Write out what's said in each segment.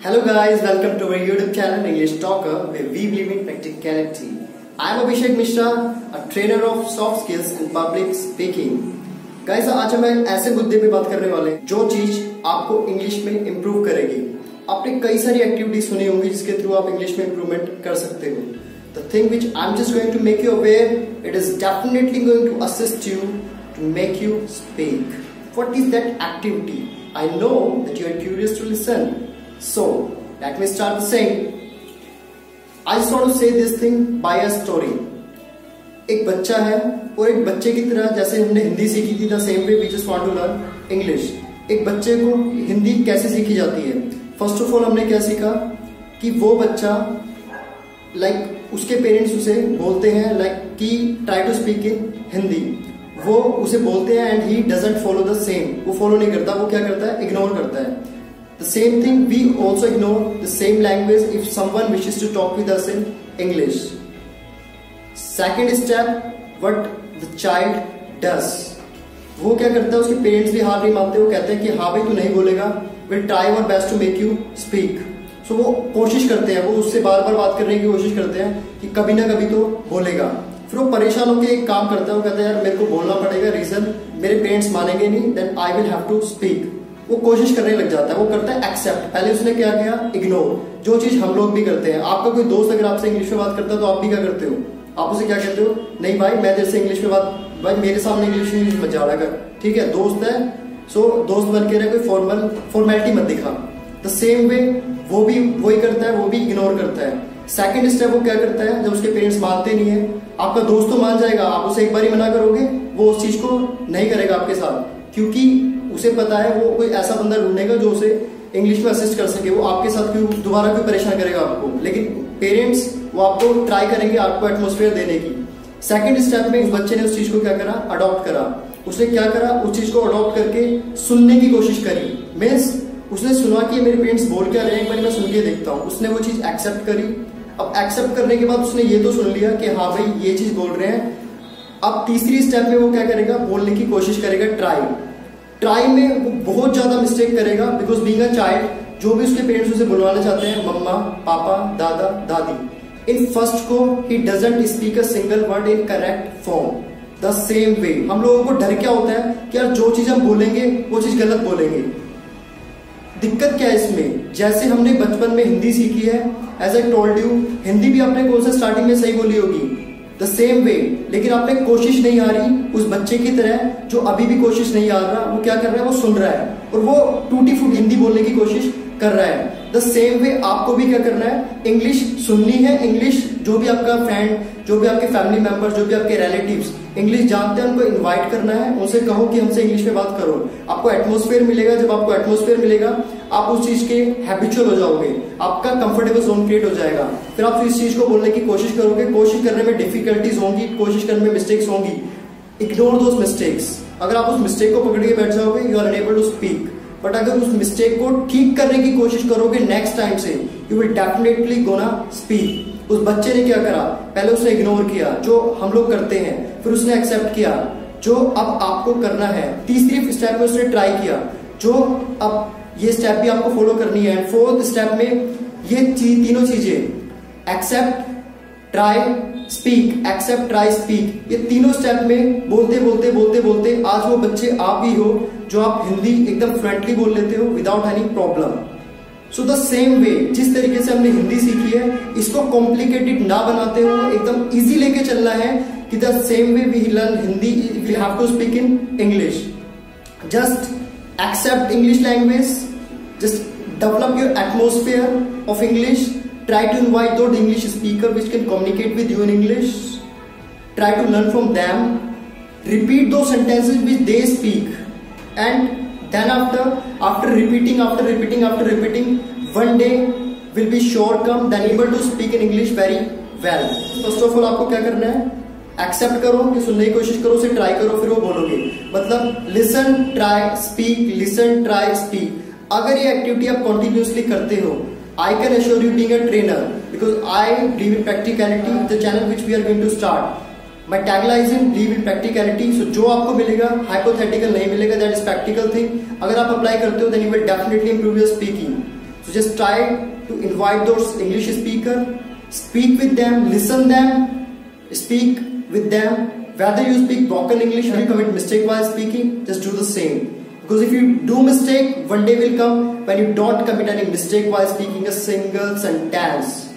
Hello guys, welcome to our YouTube channel English Talker where we believe in practicality. I am Abhishek Mishra, a trainer of soft skills and public speaking. Guys, आज हम ऐसे मुद्दे पे बात करने वाले हैं जो चीज आपको इंग्लिश में इम्प्रूव करेगी। आपने कई सारी एक्टिविटी सुनी होंगी जिसके थ्रू आप इंग्लिश में इम्प्रूवमेंट कर सकते हो। The thing which I'm just going to make you aware, it is definitely going to assist you to make you speak. What is that activity? I know that you are curious to listen. So, let me start saying. I just want to say this thing by a story. एक बच्चा है और एक बच्चे की तरह जैसे हमने हिंदी सीखी थी, the same way we just want to learn English. एक बच्चे को हिंदी कैसे सीखी जाती है? First of all हमने क्या सीखा कि वो बच्चा उसके पेरेंट्स उसे बोलते हैं कि try to speak in Hindi, वो उसे बोलते हैं and he doesn't follow the same, वो फॉलो नहीं करता, वो क्या करता है, इग्नोर करता है। The same thing we also ignore the same language if someone wishes to talk with us in English. Second step, what the child does, वो क्या करता है, उसके पेरेंट्स भी हार नहीं मानते, वो कहते हैं कि हाँ भाई तू नहीं बोलेगा, will try our best to make you speak. So वो कोशिश करते हैं, वो उससे बार बार बात करने की कोशिश करते हैं कि कभी ना कभी तो बोलेगा। फिर वो परेशान होकर एक काम करता है, वो कहता है यार मेरे को बोलना पड़ेगा, रीजन मेरे पेरेंट्स मानेंगे नहीं, then I will have to speak. वो कोशिश करने लग जाता है, वो करता है एक्सेप्ट। पहले उसने क्या किया, इग्नोर, जो चीज हम लोग भी करते हैं। आपका कोई दोस्त अगर आपसे इंग्लिश में बात करता है तो आप भी क्या करते हो, आप उसे क्या कहते हो, नहीं भाई मैं तेरे से इंग्लिश में बात, भाई मेरे सामने इंग्लिश मत जा रहा कर, ठीक है, दोस्त है, सो दोस्त बन के रहे, कोई फॉर्मेलिटी मत दिखा। द सेम वे वो भी वही करता है, वो भी इग्नोर करता है। सेकंड स्टेप वो क्या करता है, जब उसके पेरेंट्स मानते नहीं है, आपका दोस्त तो मान जाएगा, आप उसे एक बार ही मना करोगे, वो उस चीज को नहीं करेगा आपके साथ, क्योंकि उसे पता है वो कोई ऐसा बंदा ढूंढेगा जो उसे इंग्लिश में असिस्ट कर सके, वो आपके साथ क्यों दोबारा क्यों परेशान करेगा आपको। लेकिन पेरेंट्स वो आपको ट्राई करेंगे आपको एटमोस्फेयर देने की। सेकंड स्टेप में उस बच्चे ने उस चीज को क्या करा, अडॉप्ट करा। उसने क्या करा, उस चीज को अडॉप्ट करके सुनने की कोशिश करी। मीन्स उसने सुना कि मेरे पेरेंट्स बोल क्या रहे हैं, एक बार मैं सुन के देखता हूँ। उसने वो चीज एक्सेप्ट करी। अब एक्सेप्ट करने के बाद उसने ये तो सुन लिया कि हाँ भाई ये चीज बोल रहे हैं। अब तीसरी स्टेप में वो क्या करेगा, बोलने की कोशिश करेगा। ट्राई में वो बहुत ज्यादा मिस्टेक करेगा, बिकॉज बीइंग अ चाइल्ड, जो भी उसके पेरेंट्स उसे बुलवाना चाहते हैं, मम्मा पापा दादा दादी, इन फर्स्ट को he doesn't speak a single word in correct form. The same वे हम लोगों को डर क्या होता है कि यार जो चीज हम बोलेंगे वो चीज गलत बोलेंगे। दिक्कत क्या है इसमें, जैसे हमने बचपन में हिंदी सीखी है, as I told you, Hindi भी आपने कौन सा स्टार्टिंग में सही बोली होगी, द सेम वे, लेकिन आपने कोशिश नहीं आ रही उस बच्चे की तरह जो अभी भी कोशिश नहीं आ रहा, वो क्या कर रहा है, वो सुन रहा है और वो टूटी फूटी हिंदी बोलने की कोशिश कर रहा है। द सेम वे आपको भी क्या करना है, इंग्लिश सुननी है। इंग्लिश जो भी आपका फ्रेंड, जो भी आपके फैमिली मेंबर्स, जो भी आपके रिलेटिव्स इंग्लिश जानते हैं, उनको इनवाइट करना है, उनसे कहो कि हमसे इंग्लिश में बात करो। आपको एटमोस्फेयर मिलेगा, जब आपको एटमोस्फेयर मिलेगा आप उस चीज के हैबिचुअल हो जाओगे, आपका कंफर्टेबल जोन क्रिएट हो जाएगा। फिर आप इस चीज को बोलने की कोशिश करोगे, कोशिश करने में डिफिकल्टीज होंगी, कोशिश करने में मिस्टेक्स होंगी, इग्नोर दोस मिस्टेक्स। अगर आप उस मिस्टेक को पकड़ के बैठ जाओगे, you are unable to speak. But अगर उस मिस्टेक को ठीक करने की कोशिश करोगे नेक्स्ट टाइम से, you will definitely gonna speak. उस बच्चे ने क्या करा, पहले उसने इग्नोर किया जो हम लोग करते हैं, फिर उसने एक्सेप्ट किया जो अब आपको करना है। तीसरी स्टेप में उसने ट्राई किया, जो अब ये स्टेप भी आपको फॉलो करनी है। फोर्थ स्टेप में ये तीनों चीजें, accept try speak, accept try speak, ये तीनों स्टेप में बोलते बोलते बोलते बोलते आज वो बच्चे आप ही हो जो आप हिंदी एकदम फ्लुएंटली बोल लेते हो without any problem. So the same वे, जिस तरीके से हमने हिंदी सीखी है, इसको कॉम्प्लिकेटेड ना बनाते हुए एकदम इजी लेके चलना है कि the same way we learn Hindi, we have to speak in English. Just accept English language, just develop your atmosphere of English, try to invite those English speaker which can communicate with you in English, try to learn from them, repeat those sentences which they speak, and then after repeating, one day will be sure come then able to speak in English very well. First of all आपको क्या करना है, accept करो कि सुनने की कोशिश करो, उसे ट्राई करो, फिर वो बोलोगे। मतलब listen try speak, listen try speak. अगर ये एक्टिविटी आप कंटिन्यूअसली करते हो, I can assure you being a trainer, because I believe in practicality, the channel which we are going to start, my tagline is believe in practicality. So जो आपको मिलेगा hypothetical नहीं मिलेगा, दैट इज प्रैक्टिकल थिंग। अगर आप apply करते हो then you will definitely improve your speaking. So just try to invite those English speaker, speak with them, listen them, speak with them. Whether you speak broken English or you commit mistake while speaking, just do the same. Because if you do mistake, one day will come when you don't commit any mistake while speaking a single sentence.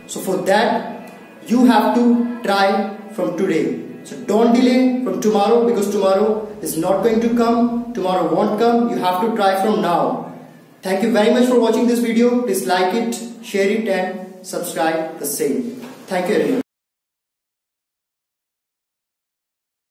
So for that, you have to try from today. So don't delay from tomorrow, because tomorrow is not going to come. Tomorrow won't come. You have to try from now. Thank you very much for watching this video. Please like it, share it and subscribe the same. Thank you everyone.